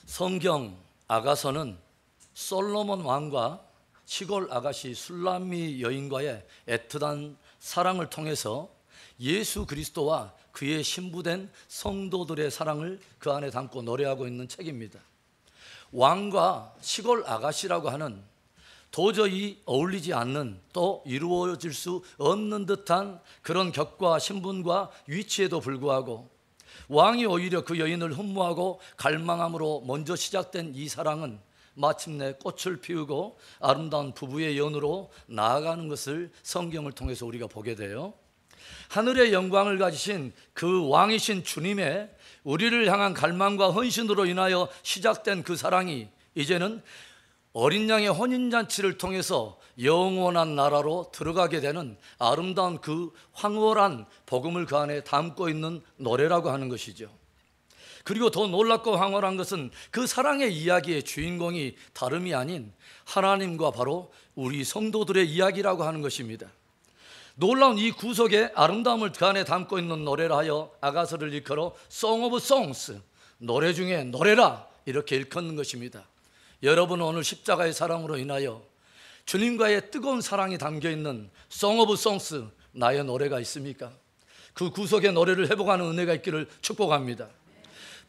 성경 아가서는 솔로몬 왕과 시골 아가씨 술람미 여인과의 애틋한 사랑을 통해서 예수 그리스도와 그의 신부된 성도들의 사랑을 그 안에 담고 노래하고 있는 책입니다. 왕과 시골 아가씨라고 하는 도저히 어울리지 않는, 또 이루어질 수 없는 듯한 그런 격과 신분과 위치에도 불구하고 왕이 오히려 그 여인을 흠모하고 갈망함으로 먼저 시작된 이 사랑은 마침내 꽃을 피우고 아름다운 부부의 연으로 나아가는 것을 성경을 통해서 우리가 보게 돼요. 하늘의 영광을 가지신 그 왕이신 주님의 우리를 향한 갈망과 헌신으로 인하여 시작된 그 사랑이 이제는 어린 양의 혼인잔치를 통해서 영원한 나라로 들어가게 되는 아름다운 그 황홀한 복음을 그 안에 담고 있는 노래라고 하는 것이죠. 그리고 더 놀랍고 황홀한 것은 그 사랑의 이야기의 주인공이 다름이 아닌 하나님과 바로 우리 성도들의 이야기라고 하는 것입니다. 놀라운 이 구속의 아름다움을 그 안에 담고 있는 노래라 하여 아가서를 일컬어 Song of Songs, 노래 중에 노래라, 이렇게 일컫는 것입니다. 여러분은 오늘 십자가의 사랑으로 인하여 주님과의 뜨거운 사랑이 담겨있는 Song of Songs, 나의 노래가 있습니까? 그 구속의 노래를 회복하는 은혜가 있기를 축복합니다.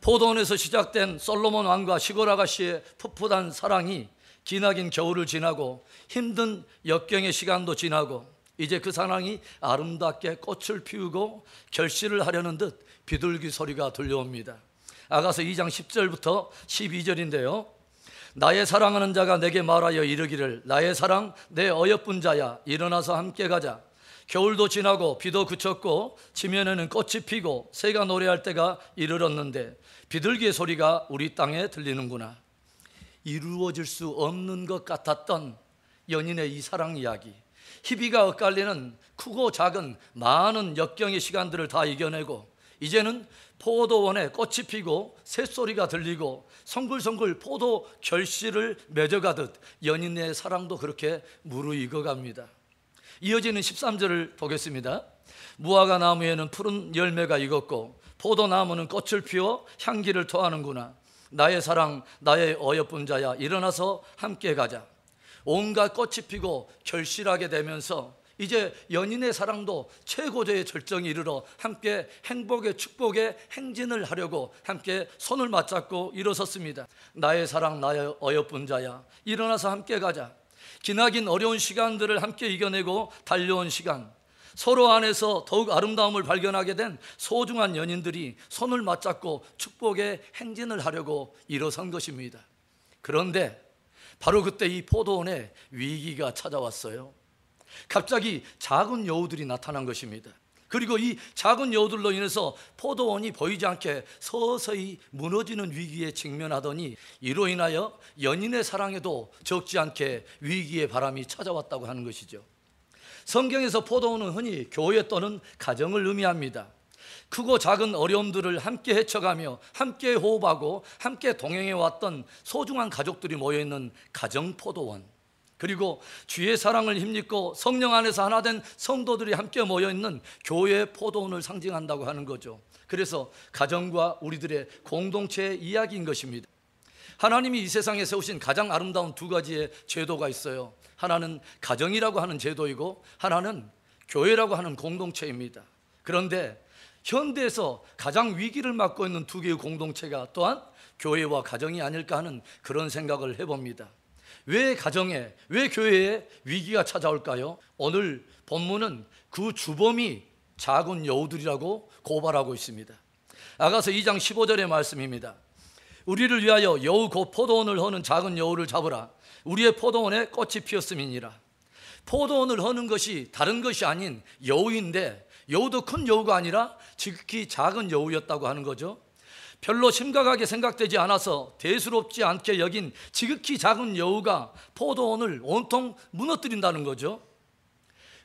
포도원에서 시작된 솔로몬 왕과 시골 아가씨의 풋풋한 사랑이 기나긴 겨울을 지나고 힘든 역경의 시간도 지나고 이제 그 사랑이 아름답게 꽃을 피우고 결실을 하려는 듯 비둘기 소리가 들려옵니다. 아가서 2장 10절부터 12절인데요. 나의 사랑하는 자가 내게 말하여 이르기를 나의 사랑 내 어여쁜 자야 일어나서 함께 가자. 겨울도 지나고 비도 그쳤고 지면에는 꽃이 피고 새가 노래할 때가 이르렀는데 비둘기의 소리가 우리 땅에 들리는구나. 이루어질 수 없는 것 같았던 연인의 이 사랑 이야기, 희비가 엇갈리는 크고 작은 많은 역경의 시간들을 다 이겨내고 이제는 포도원에 꽃이 피고 새소리가 들리고 성글성글 포도 결실을 맺어가듯 연인의 사랑도 그렇게 무르익어갑니다. 이어지는 13절을 보겠습니다. 무화과 나무에는 푸른 열매가 익었고 포도나무는 꽃을 피워 향기를 토하는구나. 나의 사랑 나의 어여쁜 자야 일어나서 함께 가자. 온갖 꽃이 피고 결실하게 되면서 이제 연인의 사랑도 최고조의 절정에 이르러 함께 행복의 축복의 행진을 하려고 함께 손을 맞잡고 일어섰습니다. 나의 사랑 나의 어여쁜 자야 일어나서 함께 가자. 기나긴 어려운 시간들을 함께 이겨내고 달려온 시간, 서로 안에서 더욱 아름다움을 발견하게 된 소중한 연인들이 손을 맞잡고 축복의 행진을 하려고 일어선 것입니다. 그런데 바로 그때 이 포도원에 위기가 찾아왔어요. 갑자기 작은 여우들이 나타난 것입니다. 그리고 이 작은 여우들로 인해서 포도원이 보이지 않게 서서히 무너지는 위기에 직면하더니 이로 인하여 연인의 사랑에도 적지 않게 위기의 바람이 찾아왔다고 하는 것이죠. 성경에서 포도원은 흔히 교회 또는 가정을 의미합니다. 크고 작은 어려움들을 함께 헤쳐가며 함께 호흡하고 함께 동행해왔던 소중한 가족들이 모여있는 가정포도원, 그리고 주의 사랑을 힘입고 성령 안에서 하나 된 성도들이 함께 모여있는 교회 포도원을 상징한다고 하는 거죠. 그래서 가정과 우리들의 공동체의 이야기인 것입니다. 하나님이 이 세상에 세우신 가장 아름다운 두 가지의 제도가 있어요. 하나는 가정이라고 하는 제도이고 하나는 교회라고 하는 공동체입니다. 그런데 현대에서 가장 위기를 맞고 있는 두 개의 공동체가 또한 교회와 가정이 아닐까 하는 그런 생각을 해봅니다. 왜 가정에, 왜 교회에 위기가 찾아올까요? 오늘 본문은 그 주범이 작은 여우들이라고 고발하고 있습니다. 아가서 2장 15절의 말씀입니다. 우리를 위하여 여우 곧 포도원을 허는 작은 여우를 잡으라. 우리의 포도원에 꽃이 피었음이니라. 포도원을 허는 것이 다른 것이 아닌 여우인데 여우도 큰 여우가 아니라 지극히 작은 여우였다고 하는 거죠. 별로 심각하게 생각되지 않아서 대수롭지 않게 여긴 지극히 작은 여우가 포도원을 온통 무너뜨린다는 거죠.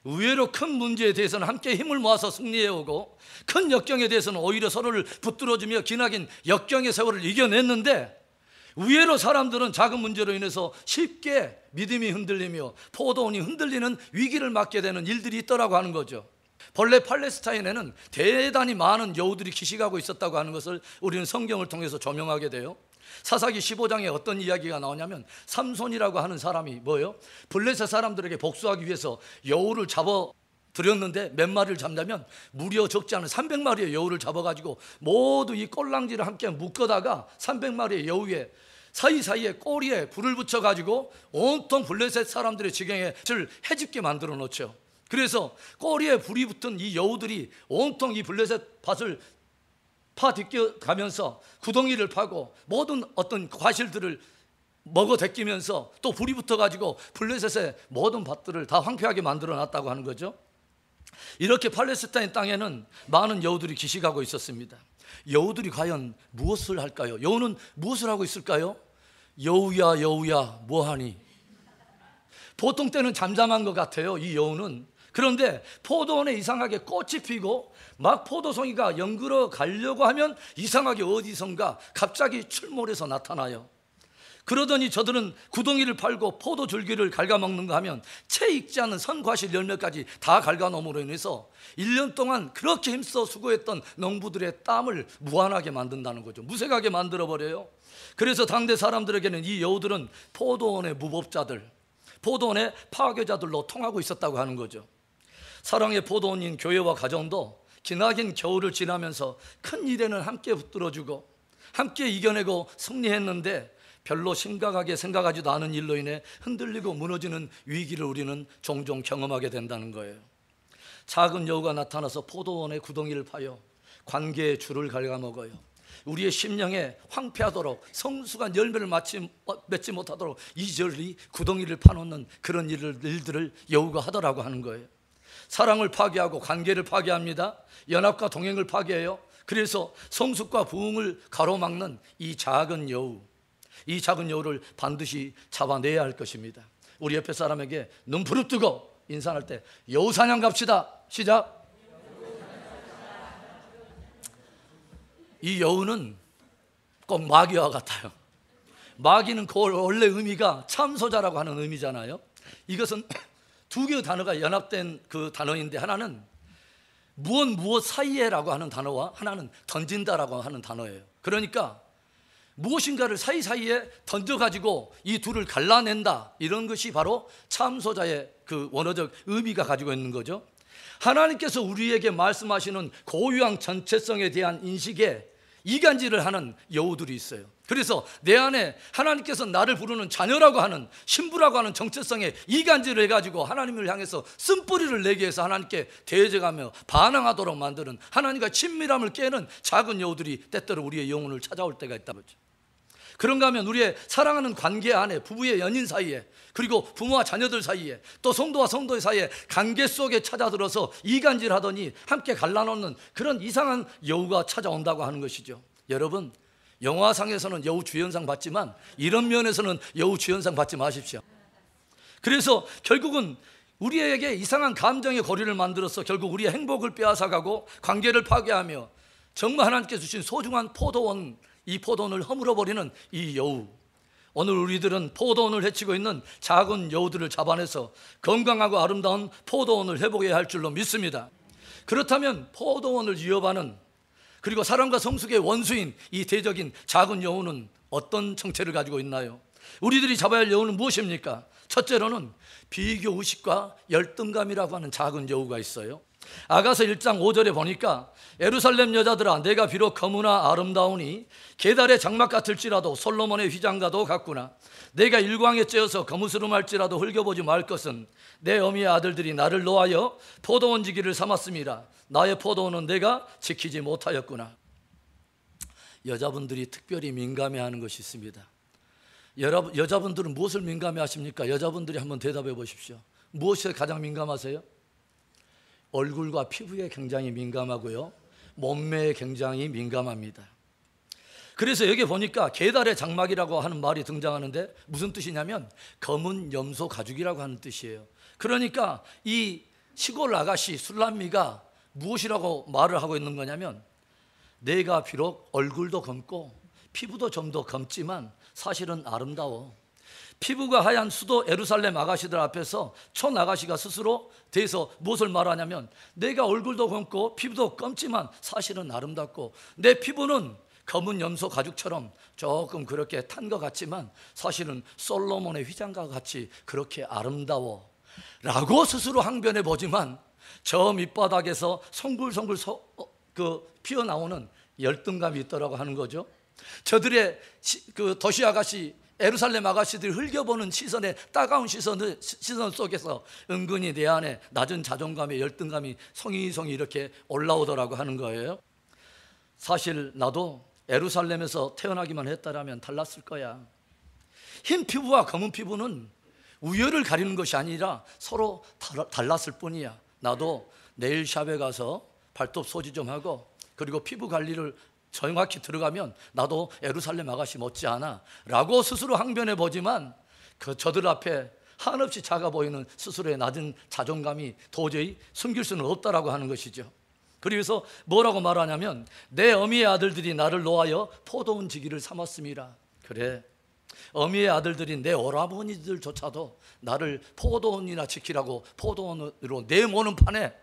의외로 큰 문제에 대해서는 함께 힘을 모아서 승리해오고 큰 역경에 대해서는 오히려 서로를 붙들어주며 기나긴 역경의 세월을 이겨냈는데 의외로 사람들은 작은 문제로 인해서 쉽게 믿음이 흔들리며 포도원이 흔들리는 위기를 맞게 되는 일들이 있더라고 하는 거죠. 본래 팔레스타인에는 대단히 많은 여우들이 기식하고 있었다고 하는 것을 우리는 성경을 통해서 조명하게 돼요. 사사기 15장에 어떤 이야기가 나오냐면 삼손이라고 하는 사람이 뭐예요? 블레셋 사람들에게 복수하기 위해서 여우를 잡아 들였는데 몇 마리를 잡냐면 무려 적지 않은 300마리의 여우를 잡아가지고 모두 이 꼴랑지를 함께 묶어다가 300마리의 여우에 사이사이에 꼬리에 불을 붙여가지고 온통 블레셋 사람들의 지경에 해집게 만들어 놓죠. 그래서 꼬리에 불이 붙은 이 여우들이 온통 이 블레셋 밭을 파디껴가면서 구덩이를 파고 모든 어떤 과실들을 먹어대끼면서 또 불이 붙어가지고 블레셋의 모든 밭들을 다 황폐하게 만들어 놨다고 하는 거죠. 이렇게 팔레스타인 땅에는 많은 여우들이 기식하고 있었습니다. 여우들이 과연 무엇을 할까요? 여우는 무엇을 하고 있을까요? 여우야 여우야 뭐하니? 보통 때는 잠잠한 것 같아요, 이 여우는. 그런데 포도원에 이상하게 꽃이 피고 막 포도송이가 연그러 가려고 하면 이상하게 어디선가 갑자기 출몰해서 나타나요. 그러더니 저들은 구덩이를 팔고 포도 줄기를 갉아먹는가 하면 채 익지 않은 선과실 열매까지 다 갉아놓음으로 인해서 1년 동안 그렇게 힘써 수고했던 농부들의 땀을 무한하게 만든다는 거죠. 무색하게 만들어버려요. 그래서 당대 사람들에게는 이 여우들은 포도원의 무법자들, 포도원의 파괴자들로 통하고 있었다고 하는 거죠. 사랑의 포도원인 교회와 가정도 기나긴 겨울을 지나면서 큰 일에는 함께 붙들어주고 함께 이겨내고 승리했는데 별로 심각하게 생각하지도 않은 일로 인해 흔들리고 무너지는 위기를 우리는 종종 경험하게 된다는 거예요. 작은 여우가 나타나서 포도원의 구덩이를 파여 관계의 줄을 갉아먹어요. 우리의 심령에 황폐하도록 성숙한 열매를 맺지 못하도록 이절리 구덩이를 파놓는 그런 일들을 여우가 하더라고 하는 거예요. 사랑을 파괴하고 관계를 파괴합니다. 연합과 동행을 파괴해요. 그래서 성숙과 부흥을 가로막는 이 작은 여우, 이 작은 여우를 반드시 잡아내야 할 것입니다. 우리 옆에 사람에게 눈 부릅뜨고 인사할 때 여우 사냥 갑시다. 시작. 이 여우는 꼭 마귀와 같아요. 마귀는 그 원래 의미가 참소자라고 하는 의미잖아요. 이것은 두 개의 단어가 연합된 그 단어인데 하나는 무엇 사이에라고 하는 단어와 하나는 던진다라고 하는 단어예요. 그러니까 무엇인가를 사이사이에 던져가지고 이 둘을 갈라낸다, 이런 것이 바로 참소자의 그 원어적 의미가 가지고 있는 거죠. 하나님께서 우리에게 말씀하시는 고유한 전체성에 대한 인식에 이간질을 하는 여우들이 있어요. 그래서 내 안에 하나님께서 나를 부르는 자녀라고 하는 신부라고 하는 정체성에 이간질을 해가지고 하나님을 향해서 쓴뿌리를 내게 해서 하나님께 대적하며 반항하도록 만드는, 하나님과 친밀함을 깨는 작은 여우들이 때때로 우리의 영혼을 찾아올 때가 있다는 거죠. 그런가 하면 우리의 사랑하는 관계 안에, 부부의 연인 사이에, 그리고 부모와 자녀들 사이에, 또 성도와 성도의 사이에 관계 속에 찾아들어서 이간질하더니 함께 갈라놓는 그런 이상한 여우가 찾아온다고 하는 것이죠. 여러분, 영화상에서는 여우 주연상 받지만 이런 면에서는 여우 주연상 받지 마십시오. 그래서 결국은 우리에게 이상한 감정의 고리를 만들어서 결국 우리의 행복을 빼앗아가고 관계를 파괴하며 정말 하나님께서 주신 소중한 포도원, 이 포도원을 허물어버리는 이 여우. 오늘 우리들은 포도원을 해치고 있는 작은 여우들을 잡아내서 건강하고 아름다운 포도원을 회복해야 할 줄로 믿습니다. 그렇다면 포도원을 위협하는, 그리고 사랑과 성숙의 원수인 이 대적인 작은 여우는 어떤 정체를 가지고 있나요? 우리들이 잡아야 할 여우는 무엇입니까? 첫째로는 비교의식과 열등감이라고 하는 작은 여우가 있어요. 아가서 1장 5절에 보니까 예루살렘 여자들아, 내가 비록 거무나 아름다우니 게달의 장막 같을지라도 솔로몬의 휘장과도 같구나. 내가 일광에 쬐어서 거무스름할지라도 흘겨보지 말 것은 내 어미의 아들들이 나를 노하여 포도원 지기를 삼았음이라. 나의 포도원은 내가 지키지 못하였구나. 여자분들이 특별히 민감해하는 것이 있습니다. 여자분들은 무엇을 민감해하십니까? 여자분들이 한번 대답해 보십시오. 무엇에 가장 민감하세요? 얼굴과 피부에 굉장히 민감하고요, 몸매에 굉장히 민감합니다. 그래서 여기 보니까 게달의 장막이라고 하는 말이 등장하는데 무슨 뜻이냐면 검은 염소 가죽이라고 하는 뜻이에요. 그러니까 이 시골 아가씨 술람미가 무엇이라고 말을 하고 있는 거냐면, 내가 비록 얼굴도 검고 피부도 좀 더 검지만 사실은 아름다워. 피부가 하얀 수도 예루살렘 아가씨들 앞에서 촌 아가씨가 스스로 대해서 무엇을 말하냐면, 내가 얼굴도 검고 피부도 검지만 사실은 아름답고 내 피부는 검은 염소 가죽처럼 조금 그렇게 탄 것 같지만 사실은 솔로몬의 휘장과 같이 그렇게 아름다워 라고 스스로 항변해 보지만 저 밑바닥에서 송글송글 피어나오는 열등감이 있더라고 하는 거죠. 저들의 그 도시 아가씨, 예루살렘 아가씨들이 흘겨보는 시선에 따가운 시선 속에서 은근히 내 안에 낮은 자존감의 열등감이 성이성이 이렇게 올라오더라고 하는 거예요. 사실 나도 예루살렘에서 태어나기만 했다라면 달랐을 거야. 흰 피부와 검은 피부는 우열을 가리는 것이 아니라 서로 달랐을 뿐이야. 나도 네일샵에 가서 발톱 소지 좀 하고 그리고 피부 관리를 정확히 들어가면 나도 예루살렘 아가씨 못지않아 라고 스스로 항변해 보지만 저들 앞에 한없이 작아 보이는 스스로의 낮은 자존감이 도저히 숨길 수는 없다라고 하는 것이죠. 그래서 뭐라고 말하냐면 내 어미의 아들들이 나를 놓아여 포도원 지기를 삼았음이라. 그래, 어미의 아들들인 내 오라버니들조차도 나를 포도원이나 지키라고 포도원으로 내모는 판에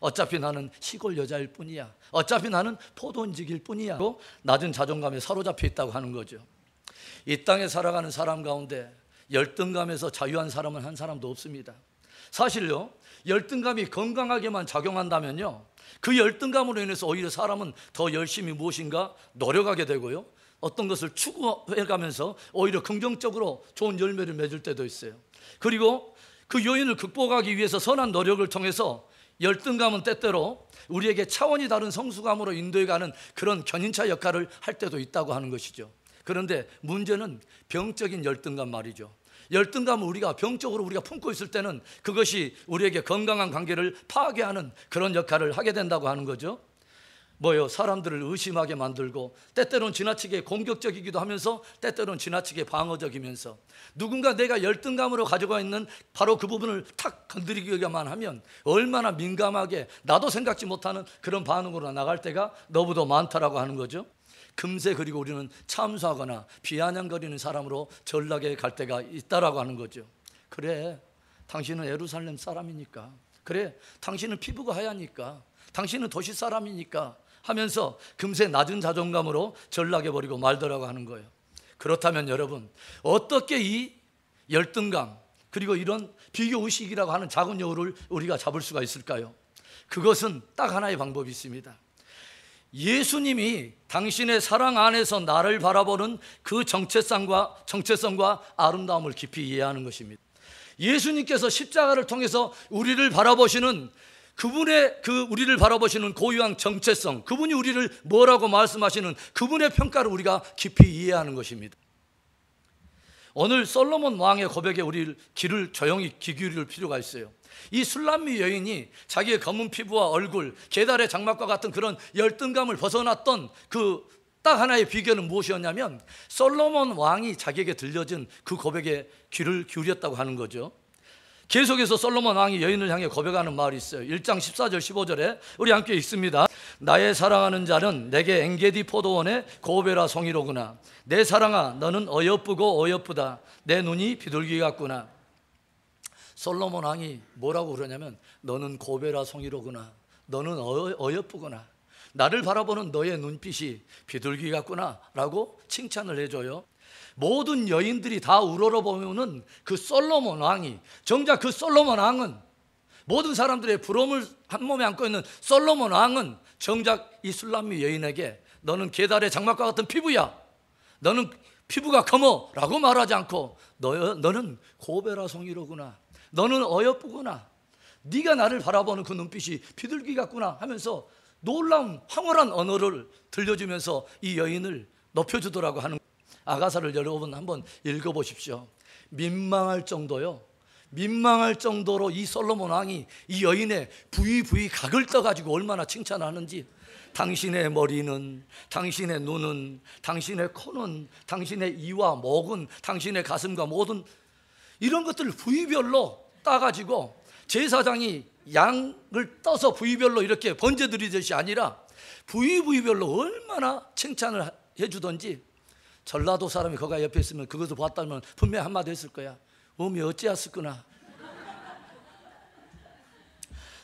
어차피 나는 시골 여자일 뿐이야, 어차피 나는 포도원직일 뿐이야, 낮은 자존감에 사로잡혀 있다고 하는 거죠. 이 땅에 살아가는 사람 가운데 열등감에서 자유한 사람은 한 사람도 없습니다. 사실요, 열등감이 건강하게만 작용한다면요, 그 열등감으로 인해서 오히려 사람은 더 열심히 무엇인가 노력하게 되고요, 어떤 것을 추구해가면서 오히려 긍정적으로 좋은 열매를 맺을 때도 있어요. 그리고 그 요인을 극복하기 위해서 선한 노력을 통해서 열등감은 때때로 우리에게 차원이 다른 성숙함으로 인도해가는 그런 견인차 역할을 할 때도 있다고 하는 것이죠. 그런데 문제는 병적인 열등감 말이죠. 열등감을 우리가 병적으로 우리가 품고 있을 때는 그것이 우리에게 건강한 관계를 파괴하는 그런 역할을 하게 된다고 하는 거죠. 사람들을 의심하게 만들고 때때로는 지나치게 공격적이기도 하면서 때때로는 지나치게 방어적이면서 누군가 내가 열등감으로 가지고 있는 바로 그 부분을 탁 건드리기만 하면 얼마나 민감하게 나도 생각지 못하는 그런 반응으로 나갈 때가 너무도 많다라고 하는 거죠. 금세 그리고 우리는 참수하거나 비아냥거리는 사람으로 전락에 갈 때가 있다라고 하는 거죠. 그래, 당신은 예루살렘 사람이니까, 그래, 당신은 피부가 하얘니까, 당신은 도시 사람이니까 하면서 금세 낮은 자존감으로 전락해버리고 말더라고 하는 거예요. 그렇다면 여러분, 어떻게 이 열등감 그리고 이런 비교의식이라고 하는 작은 여우를 우리가 잡을 수가 있을까요? 그것은 딱 하나의 방법이 있습니다. 예수님이 당신의 사랑 안에서 나를 바라보는 그 정체성과 아름다움을 깊이 이해하는 것입니다. 예수님께서 십자가를 통해서 우리를 바라보시는 그분의 우리를 바라보시는 고유한 정체성, 그분이 우리를 뭐라고 말씀하시는 그분의 평가를 우리가 깊이 이해하는 것입니다. 오늘 솔로몬 왕의 고백에 우리 귀를 조용히 귀 기울일 필요가 있어요. 이 술람미 여인이 자기의 검은 피부와 얼굴, 게달의 장막과 같은 그런 열등감을 벗어났던 그 딱 하나의 비결은 무엇이었냐면 솔로몬 왕이 자기에게 들려준 그 고백에 귀를 기울였다고 하는 거죠. 계속해서 솔로몬 왕이 여인을 향해 고백하는 말이 있어요. 1장 14절 15절에 우리 함께 읽습니다. 나의 사랑하는 자는 내게 엔게디 포도원의 고베라 송이로구나. 내 사랑아, 너는 어여쁘고 어여쁘다. 내 눈이 비둘기 같구나. 솔로몬 왕이 뭐라고 그러냐면 너는 고베라 송이로구나. 너는 어여쁘구나. 나를 바라보는 너의 눈빛이 비둘기 같구나 라고 칭찬을 해줘요. 모든 여인들이 다 우러러보면은 그 솔로몬 왕이, 정작 그 솔로몬 왕은, 모든 사람들의 부러움을 한 몸에 안고 있는 솔로몬 왕은 정작 이 술람미 여인에게 너는 게달의 장막과 같은 피부야, 너는 피부가 검어 라고 말하지 않고 너는 고베라 송이로구나, 너는 어여쁘구나, 네가 나를 바라보는 그 눈빛이 비둘기 같구나 하면서 놀라운 황홀한 언어를 들려주면서 이 여인을 높여주더라고 하는. 아가서를 여러분 한번 읽어보십시오. 민망할 정도로 이 솔로몬 왕이 이 여인의 부위 각을 떠가지고 얼마나 칭찬하는지. 당신의 머리는, 당신의 눈은, 당신의 코는, 당신의 이와 목은, 당신의 가슴과 모든 이런 것들을 부위별로 따가지고 제사장이 양을 떠서 부위별로 이렇게 번제드리듯이 아니라 부위별로 얼마나 칭찬을 해주던지. 전라도 사람이 거기 옆에 있으면 그것을 봤다면 분명히 한마디 했을 거야. 어미 어찌했었구나.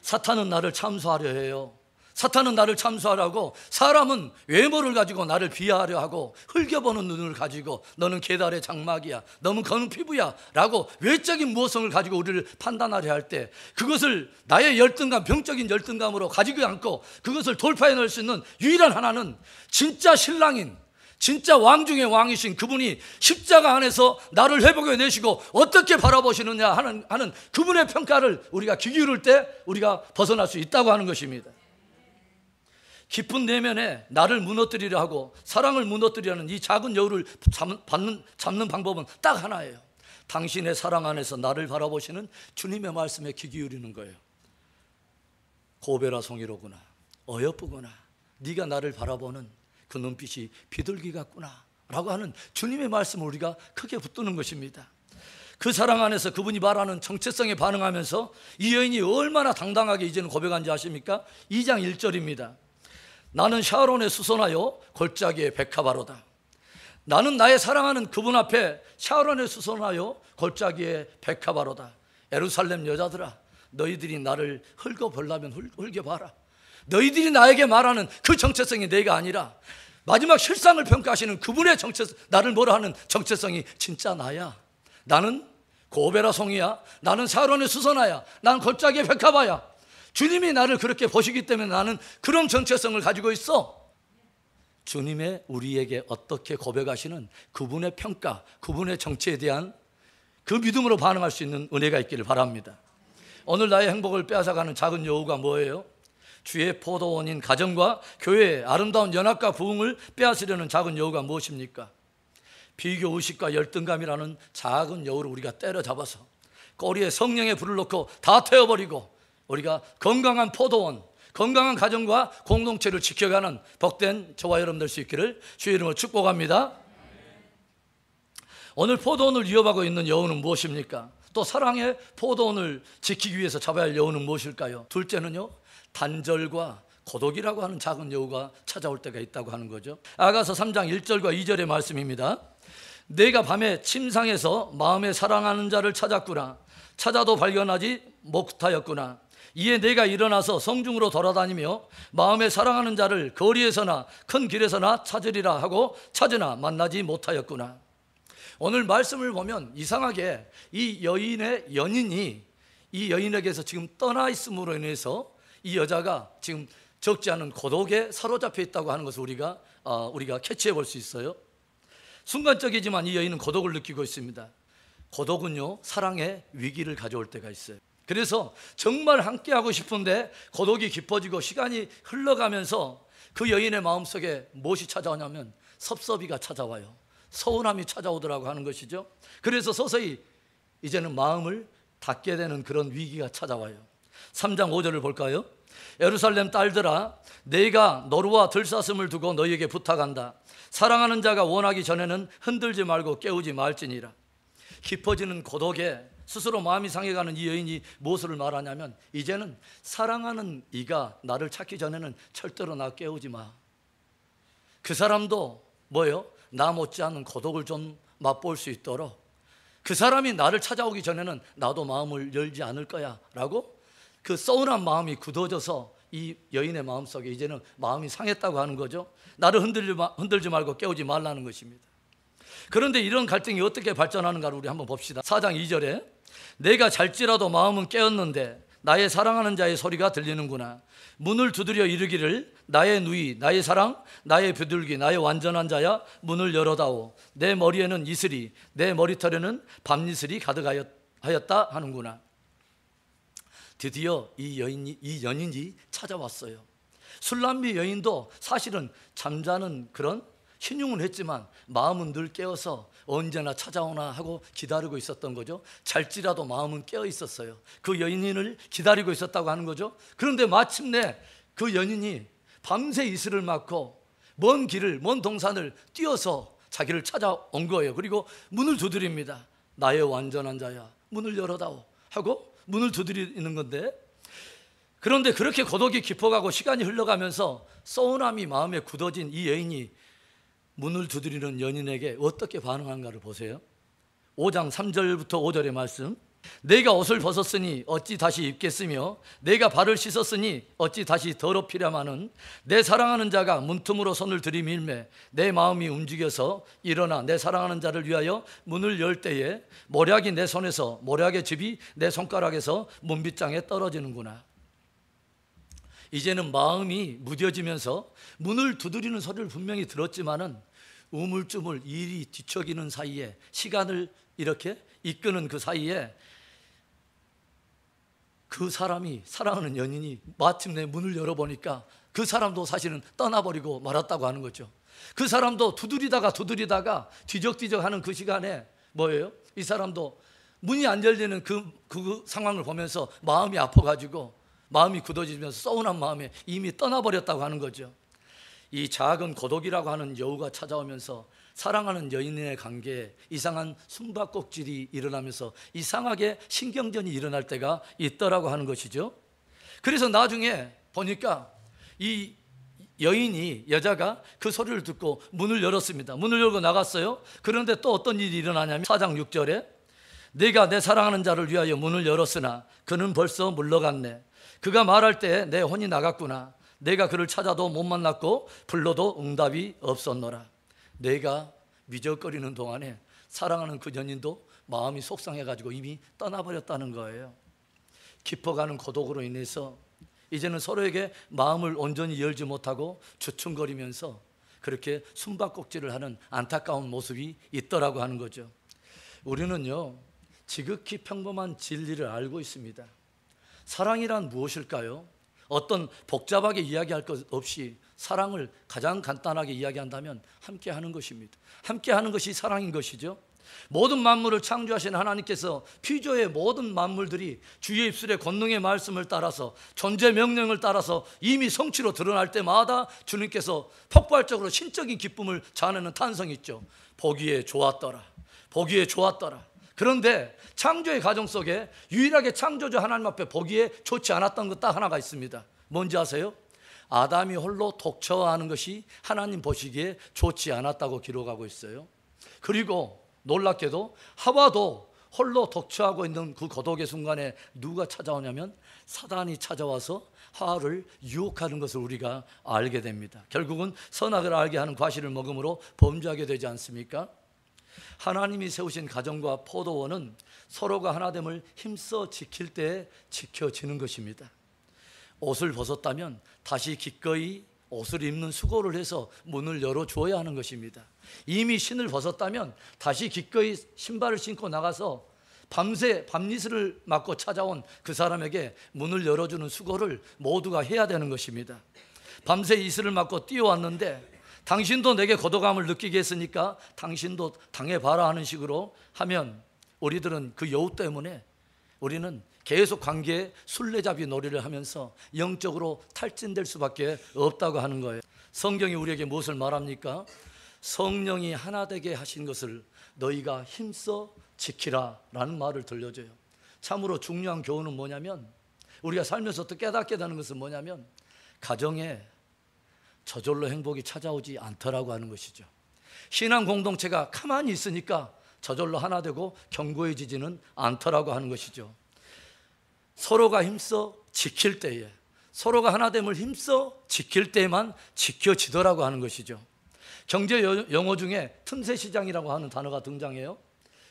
사탄은 나를 참수하려 해요. 사탄은 나를 참수하라고, 사람은 외모를 가지고 나를 비하하려 하고, 흘겨보는 눈을 가지고 너는 계달의 장막이야, 너는 검은 피부야 라고 외적인 무엇을 가지고 우리를 판단하려 할 때, 그것을 나의 열등감, 병적인 열등감으로 가지고 않고 그것을 돌파해낼 수 있는 유일한 하나는 진짜 신랑인, 진짜 왕 중의 왕이신 그분이 십자가 안에서 나를 회복해 내시고 어떻게 바라보시느냐 하는 그분의 평가를 우리가 귀 기울일 때 우리가 벗어날 수 있다고 하는 것입니다. 깊은 내면에 나를 무너뜨리려 하고 사랑을 무너뜨리려는 이 작은 여우를 잡는 방법은 딱 하나예요. 당신의 사랑 안에서 나를 바라보시는 주님의 말씀에 귀 기울이는 거예요. 고베라 송이로구나, 어여쁘구나, 네가 나를 바라보는 그 눈빛이 비둘기 같구나 라고 하는 주님의 말씀을 우리가 크게 붙드는 것입니다. 그 사랑 안에서 그분이 말하는 정체성에 반응하면서 이 여인이 얼마나 당당하게 이제는 고백한지 아십니까? 2장 1절입니다. 나는 샤론에 수선하여 골짜기에 백합화로다. 나는 나의 사랑하는 그분 앞에 샤론에 수선하여 골짜기에 백합화로다. 예루살렘 여자들아, 너희들이 나를 흙어보려면 흙여봐라. 너희들이 나에게 말하는 그 정체성이 내가 아니라 마지막 실상을 평가하시는 그분의 정체성, 나를 뭐라 하는 정체성이 진짜 나야. 나는 고베라 송이야, 나는 샤론의 수선화야, 나는 골짜기의 백합화야. 주님이 나를 그렇게 보시기 때문에 나는 그런 정체성을 가지고 있어. 주님의 우리에게 어떻게 고백하시는 그분의 평가, 그분의 정체에 대한 그 믿음으로 반응할 수 있는 은혜가 있기를 바랍니다. 오늘 나의 행복을 빼앗아가는 작은 여우가 뭐예요? 주의 포도원인 가정과 교회의 아름다운 연합과 부흥을 빼앗으려는 작은 여우가 무엇입니까? 비교, 의식과 열등감이라는 작은 여우를 우리가 때려잡아서 꼬리에 성령의 불을 넣고 다 태워버리고 우리가 건강한 포도원, 건강한 가정과 공동체를 지켜가는 복된 저와 여러분 될 수 있기를 주의 이름으로 축복합니다. 오늘 포도원을 위협하고 있는 여우는 무엇입니까? 또 사랑의 포도원을 지키기 위해서 잡아야 할 여우는 무엇일까요? 둘째는요, 단절과 고독이라고 하는 작은 여우가 찾아올 때가 있다고 하는 거죠. 아가서 3장 1절과 2절의 말씀입니다. 내가 밤에 침상에서 마음에 사랑하는 자를 찾았구나. 찾아도 발견하지 못하였구나. 이에 내가 일어나서 성중으로 돌아다니며 마음에 사랑하는 자를 거리에서나 큰 길에서나 찾으리라 하고 찾으나 만나지 못하였구나. 오늘 말씀을 보면 이상하게 이 여인의 연인이 이 여인에게서 지금 떠나 있음으로 인해서 이 여자가 지금 적지 않은 고독에 사로잡혀 있다고 하는 것을 우리가 캐치해 볼 수 있어요. 순간적이지만 이 여인은 고독을 느끼고 있습니다. 고독은요, 사랑의 위기를 가져올 때가 있어요. 그래서 정말 함께하고 싶은데 고독이 깊어지고 시간이 흘러가면서 그 여인의 마음속에 무엇이 찾아오냐면 섭섭이가 찾아와요. 서운함이 찾아오더라고 하는 것이죠. 그래서 서서히 이제는 마음을 닫게 되는 그런 위기가 찾아와요. 3장 5절을 볼까요? 예루살렘 딸들아, 내가 노루와 들사슴을 두고 너희에게 부탁한다. 사랑하는 자가 원하기 전에는 흔들지 말고 깨우지 말지니라. 깊어지는 고독에 스스로 마음이 상해가는 이 여인이 무엇을 말하냐면, 이제는 사랑하는 이가 나를 찾기 전에는 절대로 나 깨우지 마. 그 사람도 뭐요? 나 못지않은 고독을 좀 맛볼 수 있도록 그 사람이 나를 찾아오기 전에는 나도 마음을 열지 않을 거야 라고 그 서운한 마음이 굳어져서 이 여인의 마음속에 이제는 마음이 상했다고 하는 거죠. 나를 흔들지 말고 깨우지 말라는 것입니다. 그런데 이런 갈등이 어떻게 발전하는가를 우리 한번 봅시다. 4장 2절에 내가 잘지라도 마음은 깨었는데 나의 사랑하는 자의 소리가 들리는구나. 문을 두드려 이르기를 나의 누이, 나의 사랑, 나의 비둘기, 나의 완전한 자야, 문을 열어다오. 내 머리에는 이슬이, 내 머리털에는 밤이슬이 가득하였다 하는구나. 드디어 이 연인이 찾아왔어요. 술람미 여인도 사실은 잠자는 그런 신용은 했지만 마음은 늘 깨어서 언제나 찾아오나 하고 기다리고 있었던 거죠. 잘지라도 마음은 깨어 있었어요. 그 연인을 기다리고 있었다고 하는 거죠. 그런데 마침내 그 연인이 밤새 이슬을 맞고 먼 길을, 먼 동산을 뛰어서 자기를 찾아온 거예요. 그리고 문을 두드립니다. 나의 완전한 자야, 문을 열어다오 하고 문을 두드리는 건데, 그런데 그렇게 고독이 깊어가고 시간이 흘러가면서 서운함이 마음에 굳어진 이 여인이 문을 두드리는 연인에게 어떻게 반응한가를 보세요. 5장 3절부터 5절의 말씀, 내가 옷을 벗었으니 어찌 다시 입겠으며 내가 발을 씻었으니 어찌 다시 더럽히랴마는 내 사랑하는 자가 문틈으로 손을 들이밀매 내 마음이 움직여서 일어나 내 사랑하는 자를 위하여 문을 열 때에 모략이 내 손에서 모략의 즙이 내 손가락에서 문빗장에 떨어지는구나. 이제는 마음이 무뎌지면서 문을 두드리는 소리를 분명히 들었지만은 우물쭈물 일이 뒤척이는 사이에, 시간을 이렇게 이끄는 그 사이에 그 사람이, 사랑하는 연인이 마침내 문을 열어보니까 그 사람도 사실은 떠나버리고 말았다고 하는 거죠. 그 사람도 두드리다가 뒤적뒤적 하는 그 시간에 뭐예요? 이 사람도 문이 안 열리는 그 상황을 보면서 마음이 아파가지고 마음이 굳어지면서 서운한 마음에 이미 떠나버렸다고 하는 거죠. 이 작은 고독이라고 하는 여우가 찾아오면서 사랑하는 여인의 관계에 이상한 숨바꼭질이 일어나면서 이상하게 신경전이 일어날 때가 있더라고 하는 것이죠. 그래서 나중에 보니까 이 여자가 그 소리를 듣고 문을 열었습니다. 문을 열고 나갔어요. 그런데 또 어떤 일이 일어나냐면 4장 6절에 내가 내 사랑하는 자를 위하여 문을 열었으나 그는 벌써 물러갔네. 그가 말할 때 내 혼이 나갔구나. 내가 그를 찾아도 못 만났고 불러도 응답이 없었노라. 내가 미적거리는 동안에 사랑하는 그 연인도 마음이 속상해가지고 이미 떠나버렸다는 거예요. 깊어가는 고독으로 인해서 이제는 서로에게 마음을 온전히 열지 못하고 주춤거리면서 그렇게 숨바꼭질을 하는 안타까운 모습이 있더라고 하는 거죠. 우리는요, 지극히 평범한 진리를 알고 있습니다. 사랑이란 무엇일까요? 어떤 복잡하게 이야기할 것 없이 사랑을 가장 간단하게 이야기한다면 함께 하는 것입니다. 함께 하는 것이 사랑인 것이죠. 모든 만물을 창조하신 하나님께서 피조의 모든 만물들이 주의 입술의 권능의 말씀을 따라서 존재 명령을 따라서 이미 성취로 드러날 때마다 주님께서 폭발적으로 신적인 기쁨을 자아내는 탄성이 있죠. 보기에 좋았더라. 보기에 좋았더라. 그런데 창조의 과정 속에 유일하게 창조주 하나님 앞에 보기에 좋지 않았던 것 딱 하나가 있습니다. 뭔지 아세요? 아담이 홀로 독처하는 것이 하나님 보시기에 좋지 않았다고 기록하고 있어요. 그리고 놀랍게도 하와도 홀로 독처하고 있는 그 고독의 순간에 누가 찾아오냐면 사단이 찾아와서 하와를 유혹하는 것을 우리가 알게 됩니다. 결국은 선악을 알게 하는 과실을 먹음으로 범죄하게 되지 않습니까? 하나님이 세우신 가정과 포도원은 서로가 하나됨을 힘써 지킬 때에 지켜지는 것입니다. 옷을 벗었다면 다시 기꺼이 옷을 입는 수고를 해서 문을 열어줘야 하는 것입니다. 이미 신을 벗었다면 다시 기꺼이 신발을 신고 나가서 밤새 밤이슬을 맞고 찾아온 그 사람에게 문을 열어주는 수고를 모두가 해야 되는 것입니다. 밤새 이슬을 맞고 뛰어왔는데 당신도 내게 고독함을 느끼게 했으니까 당신도 당해봐라 하는 식으로 하면 우리들은 그 여우 때문에 우리는 계속 관계에 술래잡이 놀이를 하면서 영적으로 탈진될 수밖에 없다고 하는 거예요. 성경이 우리에게 무엇을 말합니까? 성령이 하나 되게 하신 것을 너희가 힘써 지키라 라는 말을 들려줘요. 참으로 중요한 교훈은 뭐냐면, 우리가 살면서 또 깨닫게 되는 것은 뭐냐면 가정에 저절로 행복이 찾아오지 않더라고 하는 것이죠. 신앙 공동체가 가만히 있으니까 저절로 하나 되고 견고해지지는 않더라고 하는 것이죠. 서로가 힘써 지킬 때에, 서로가 하나됨을 힘써 지킬 때에만 지켜지더라고 하는 것이죠. 경제 용어 중에 틈새 시장이라고 하는 단어가 등장해요.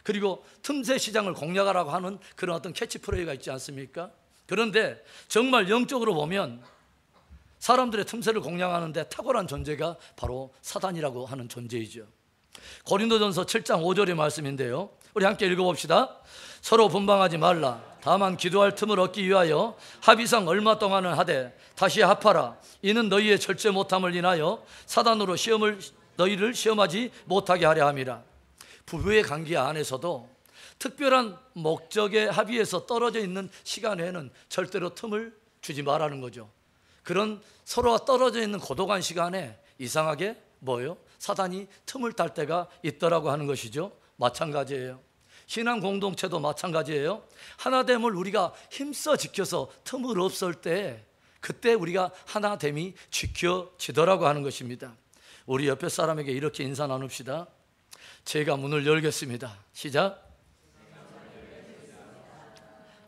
그리고 틈새 시장을 공략하라고 하는 그런 어떤 캐치프레이가 있지 않습니까? 그런데 정말 영적으로 보면 사람들의 틈새를 공략하는데 탁월한 존재가 바로 사단이라고 하는 존재이죠. 고린도전서 7장 5절의 말씀인데요, 우리 함께 읽어봅시다. 서로 분방하지 말라. 다만 기도할 틈을 얻기 위하여 합의상 얼마 동안은 하되 다시 합하라. 이는 너희의 절제 못함을 인하여 사단으로 너희를 시험하지 못하게 하려 함이라. 부부의 관계 안에서도 특별한 목적의 합의에서 떨어져 있는 시간에는 절대로 틈을 주지 말라는 거죠. 그런 서로가 떨어져 있는 고독한 시간에 이상하게 뭐예요? 사단이 틈을 딸 때가 있더라고 하는 것이죠. 마찬가지예요. 신앙 공동체도 마찬가지예요. 하나됨을 우리가 힘써 지켜서 틈을 없을 때 그때 우리가 하나됨이 지켜지더라고 하는 것입니다. 우리 옆에 사람에게 이렇게 인사 나눕시다. 제가 문을 열겠습니다. 시작.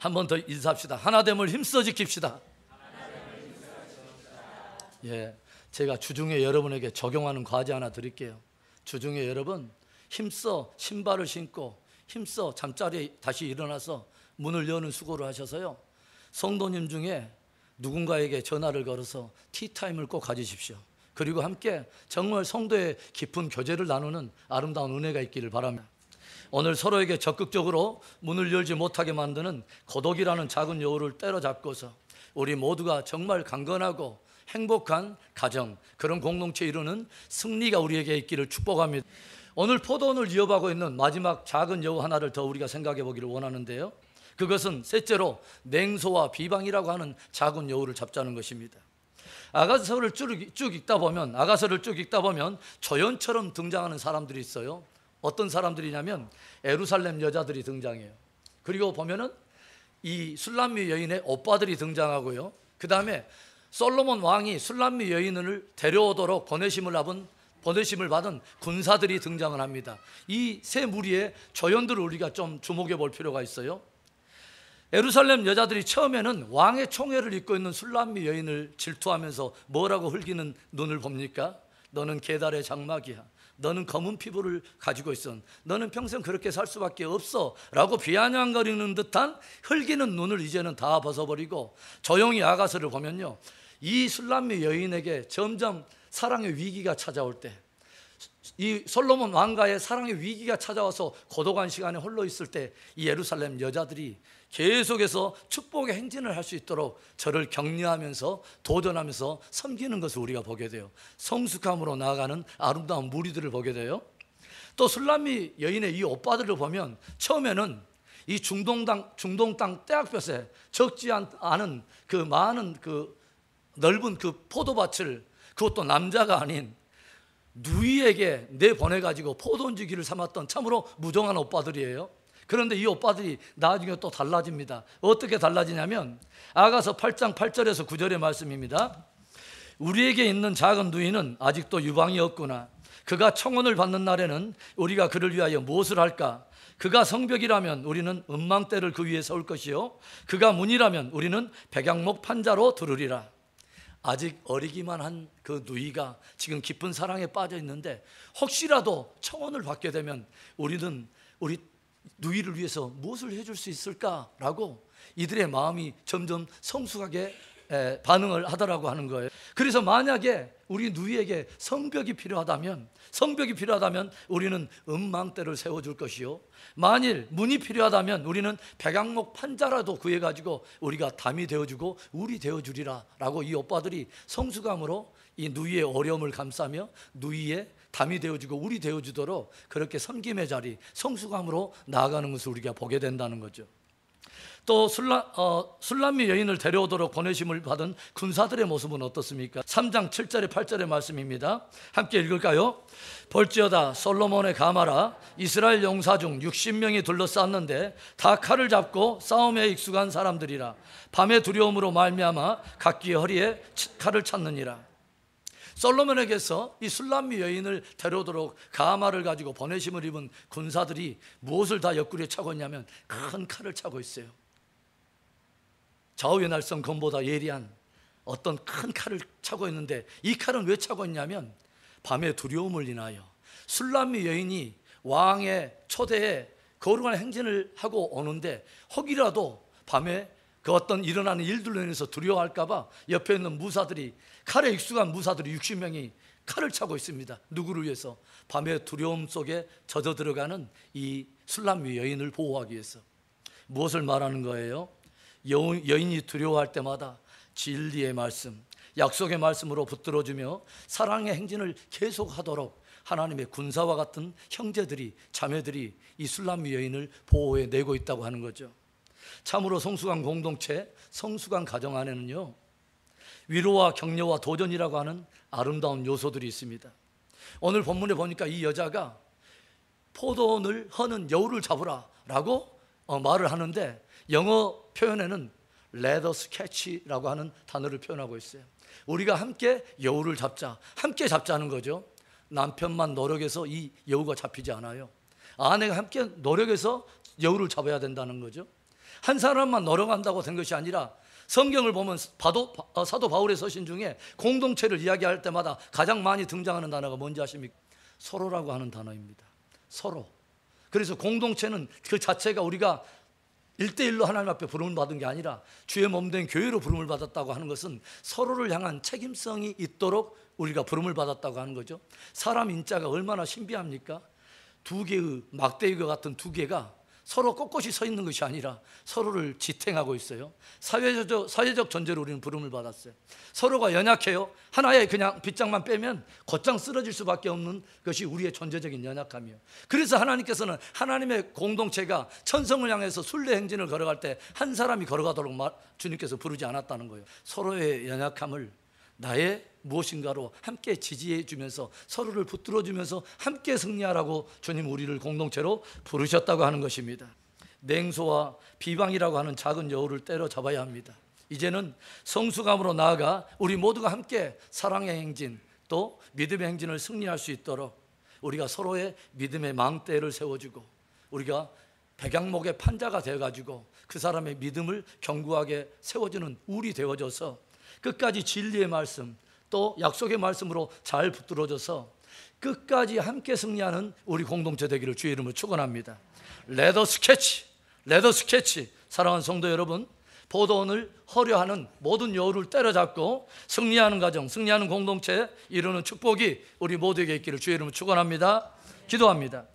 한 번 더 인사합시다. 하나됨을 힘써 지킵시다. 예, 제가 주중에 여러분에게 적용하는 과제 하나 드릴게요. 주중에 여러분 힘써 신발을 신고 힘써 잠자리에 다시 일어나서 문을 여는 수고를 하셔서요, 성도님 중에 누군가에게 전화를 걸어서 티타임을 꼭 가지십시오. 그리고 함께 정말 성도의 깊은 교제를 나누는 아름다운 은혜가 있기를 바랍니다. 오늘 서로에게 적극적으로 문을 열지 못하게 만드는 고독이라는 작은 여우를 때려잡고서 우리 모두가 정말 강건하고 행복한 가정, 그런 공동체 이루는 승리가 우리에게 있기를 축복합니다. 오늘 포도원을 이어가고 있는 마지막 작은 여우 하나를 더 우리가 생각해 보기를 원하는데요, 그것은 셋째로 냉소와 비방이라고 하는 작은 여우를 잡자는 것입니다. 아가서를 쭉 읽다 보면 조연처럼 등장하는 사람들이 있어요. 어떤 사람들이냐면 예루살렘 여자들이 등장해요. 그리고 보면은 이 술람미 여인의 오빠들이 등장하고요, 그 다음에 솔로몬 왕이 술람미 여인을 데려오도록 보내심을 받은 군사들이 등장을 합니다. 이 세 무리의 조연들을 우리가 좀 주목해 볼 필요가 있어요. 예루살렘 여자들이 처음에는 왕의 총애를 입고 있는 술람미 여인을 질투하면서 뭐라고 흘기는 눈을 봅니까? 너는 계달의 장막이야. 너는 검은 피부를 가지고 있어. 너는 평생 그렇게 살 수밖에 없어 라고 비아냥거리는 듯한 흘기는 눈을 이제는 다 벗어버리고 조용히 아가서를 보면요, 이 술람미 여인에게 점점 사랑의 위기가 찾아올 때, 이 솔로몬 왕가의 사랑의 위기가 찾아와서 고독한 시간에 홀로 있을 때 이 예루살렘 여자들이 계속해서 축복의 행진을 할 수 있도록 저를 격려하면서 도전하면서 섬기는 것을 우리가 보게 돼요. 성숙함으로 나아가는 아름다운 무리들을 보게 돼요. 또 술람미 여인의 이 오빠들을 보면 처음에는 이 중동 땅 떼약볕에 적지 않은 그 많은 그 넓은 그 포도밭을, 그것도 남자가 아닌 누이에게 내보내가지고 포도원지기를 삼았던 참으로 무정한 오빠들이에요. 그런데 이 오빠들이 나중에 또 달라집니다. 어떻게 달라지냐면 아가서 8장 8절에서 9절의 말씀입니다. 우리에게 있는 작은 누이는 아직도 유방이 없구나. 그가 청혼을 받는 날에는 우리가 그를 위하여 무엇을 할까? 그가 성벽이라면 우리는 음망대를 그 위에 세울 것이요, 그가 문이라면 우리는 백양목 판자로 두르리라. 아직 어리기만 한 그 누이가 지금 깊은 사랑에 빠져 있는데 혹시라도 청혼을 받게 되면 우리는 우리 누이를 위해서 무엇을 해줄 수 있을까라고 이들의 마음이 점점 성숙하게 반응을 하더라고 하는 거예요. 그래서 만약에 우리 누이에게 성벽이 필요하다면 우리는 음망대를 세워줄 것이요, 만일 문이 필요하다면 우리는 백양목 판자라도 구해가지고 우리가 담이 되어주고 우리 되어주리라 라고 이 오빠들이 성숙함으로 이 누이의 어려움을 감싸며 누이의 담이 되어주고 우리 되어주도록 그렇게 섬김의 자리, 성숙함으로 나아가는 것을 우리가 보게 된다는 거죠. 또 술람미 여인을 데려오도록 보내심을 받은 군사들의 모습은 어떻습니까? 3장 7절에 8절의 말씀입니다. 함께 읽을까요? 볼지어다 솔로몬의 가마라 이스라엘 용사 중 60명이 둘러쌌는데 다 칼을 잡고 싸움에 익숙한 사람들이라. 밤의 두려움으로 말미암아 각기의 허리에 칼을 찾느니라. 솔로몬에게서 이 술람미 여인을 데려오도록 가마를 가지고 보내심을 입은 군사들이 무엇을 다 옆구리에 차고 있냐면 큰 칼을 차고 있어요. 좌우의 날선 검보다 예리한 어떤 큰 칼을 차고 있는데 이 칼은 왜 차고 있냐면 밤의 두려움을 인하여 술람미 여인이 왕의 초대에 거룩한 행진을 하고 오는데 혹이라도 밤에 그 어떤 일어나는 일들로 인해서 두려워할까 봐 옆에 있는 무사들이, 칼에 익숙한 무사들이 60명이 칼을 차고 있습니다. 누구를 위해서? 밤의 두려움 속에 젖어 들어가는 이 술람미 여인을 보호하기 위해서. 무엇을 말하는 거예요? 여인이 두려워할 때마다 진리의 말씀, 약속의 말씀으로 붙들어주며 사랑의 행진을 계속하도록 하나님의 군사와 같은 형제들이, 자매들이 이 술람미 여인을 보호해 내고 있다고 하는 거죠. 참으로 성숙한 공동체, 성숙한 가정 안에는요, 위로와 격려와 도전이라고 하는 아름다운 요소들이 있습니다. 오늘 본문에 보니까 이 여자가 포도원을 허는 여우를 잡으라 라고 말을 하는데 영어 표현에는 let us catch라고 하는 단어를 표현하고 있어요. 우리가 함께 여우를 잡자, 함께 잡자는 거죠. 남편만 노력해서 이 여우가 잡히지 않아요. 아내가 함께 노력해서 여우를 잡아야 된다는 거죠. 한 사람만 널어간다고 된 것이 아니라 성경을 보면 사도 바울의 서신 중에 공동체를 이야기할 때마다 가장 많이 등장하는 단어가 뭔지 아십니까? 서로라고 하는 단어입니다. 서로. 그래서 공동체는 그 자체가 우리가 1대1로 하나님 앞에 부름을 받은 게 아니라 주의 몸된 교회로 부름을 받았다고 하는 것은 서로를 향한 책임성이 있도록 우리가 부름을 받았다고 하는 거죠. 사람 인자가 얼마나 신비합니까? 두 개의 막대기와 같은 두 개가 서로 꼿꼿이 서 있는 것이 아니라 서로를 지탱하고 있어요. 사회적 전제로 우리는 부름을 받았어요. 서로가 연약해요. 하나의 그냥 빗장만 빼면 곧장 쓰러질 수밖에 없는 것이 우리의 존재적인 연약함이에요. 그래서 하나님께서는 하나님의 공동체가 천성을 향해서 순례 행진을 걸어갈 때 한 사람이 걸어가도록 주님께서 부르지 않았다는 거예요. 서로의 연약함을 나의 무엇인가로 함께 지지해 주면서 서로를 붙들어 주면서 함께 승리하라고 주님 우리를 공동체로 부르셨다고 하는 것입니다. 냉소와 비방이라고 하는 작은 여우를 때려잡아야 합니다. 이제는 성수감으로 나아가 우리 모두가 함께 사랑의 행진 또 믿음의 행진을 승리할 수 있도록 우리가 서로의 믿음의 망대를 세워주고 우리가 백양목의 판자가 되어가지고 그 사람의 믿음을 견고하게 세워주는 울이 되어줘서 끝까지 진리의 말씀 또 약속의 말씀으로 잘 붙들어져서 끝까지 함께 승리하는 우리 공동체 되기를 주의 이름으로 축원합니다. Let us catch. 사랑하는 성도 여러분, 포도원을 허려하는 모든 여우를 때려잡고 승리하는 가정, 승리하는 공동체 이루는 축복이 우리 모두에게 있기를 주의 이름으로 축원합니다. 기도합니다.